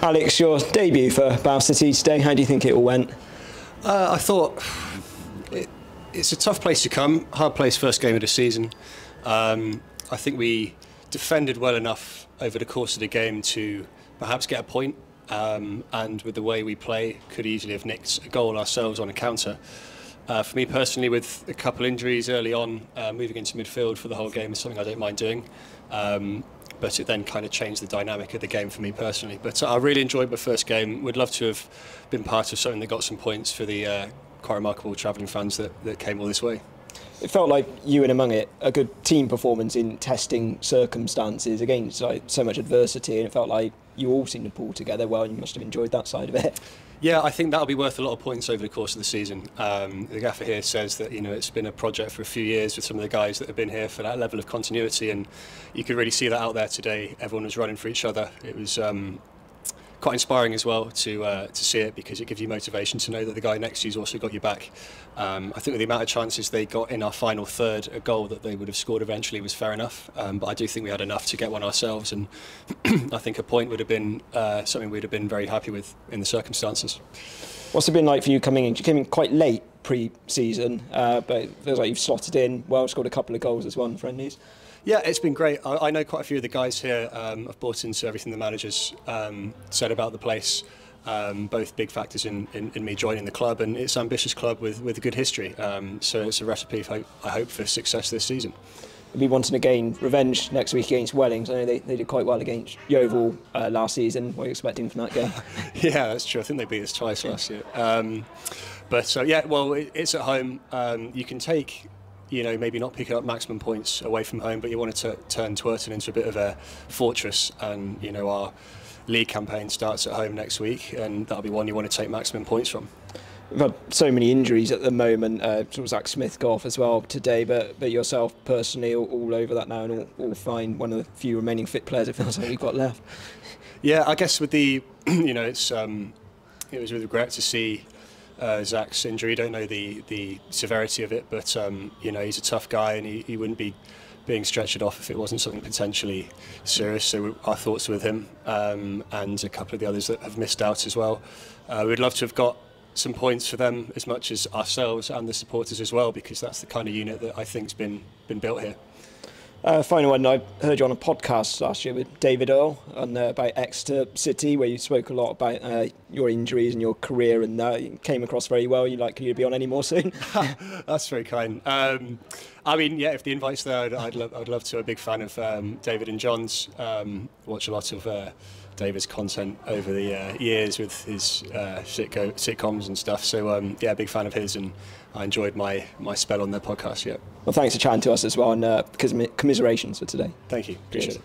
Alex, your debut for Bath City today, how do you think it all went? I thought it's a tough place to come, hard place first game of the season. I think we defended well enough over the course of the game to perhaps get a point, and with the way we play could easily have nicked a goal ourselves on a counter. For me personally, with a couple injuries early on, moving into midfield for the whole game is something I don't mind doing. But it then kind of changed the dynamic of the game for me personally. But I really enjoyed my first game. Would love to have been part of something that got some points for the quite remarkable travelling fans that came all this way. It felt like you and among it, a good team performance in testing circumstances against so much adversity, and it felt like you all seemed to pull together well, and you must have enjoyed that side of it. Yeah, I think that'll be worth a lot of points over the course of the season. The gaffer here says that it's been a project for a few years with some of the guys that have been here for that level of continuity, and you could really see that out there today. Everyone was running for each other. It was quite inspiring as well to see it, because it gives you motivation to know that the guy next to you's also got your back. I think with the amount of chances they got in our final third, a goal that they would have scored eventually was fair enough. But I do think we had enough to get one ourselves, and I think a point would have been something we'd have been very happy with in the circumstances. What's it been like for you coming in? You came in quite late pre-season, but it feels like you've slotted in well, scored a couple of goals as well in friendlies. Yeah, it's been great. I know quite a few of the guys here. I've bought into everything the managers said about the place. Both big factors in me joining the club, and it's an ambitious club with a good history. So it's a recipe, I hope, for success this season. You'll be wanting to gain revenge next week against Wellings. I know they did quite well against Yeovil last season. What are you expecting from that game? Yeah, that's true. I think they beat us twice last year. Yeah, well, it's at home. You can take, maybe not picking up maximum points away from home, but you want to turn Twerton into a bit of a fortress, and our league campaign starts at home next week, and that'll be one you want to take maximum points from. We've had so many injuries at the moment. Zach Smith got off as well today, but yourself personally all over that now, and all fine. One of the few remaining fit players it feels like we've got left. Yeah, I guess with the it was with regret to see Zach's injury. Don't know the severity of it, but he's a tough guy, and he wouldn't be being stretchered off if it wasn't something potentially serious. So our thoughts are with him, and a couple of the others that have missed out as well. We'd love to have got some points for them as much as ourselves and the supporters as well, because that's the kind of unit that I think's been built here. Final one, I heard you on a podcast last year with David Earl about Exeter City, where you spoke a lot about your injuries and your career, and you came across very well. You'd like you to be on any more soon? That's very kind. I mean, yeah, if the invite's there, I'd love to. I'm a big fan of David and John's. Watch a lot of David's content over the years with his sitcoms and stuff. So yeah, big fan of his, and I enjoyed my spell on their podcast. Yeah. Well, thanks for chatting to us as well, and commiserations for today. Thank you. Appreciate it.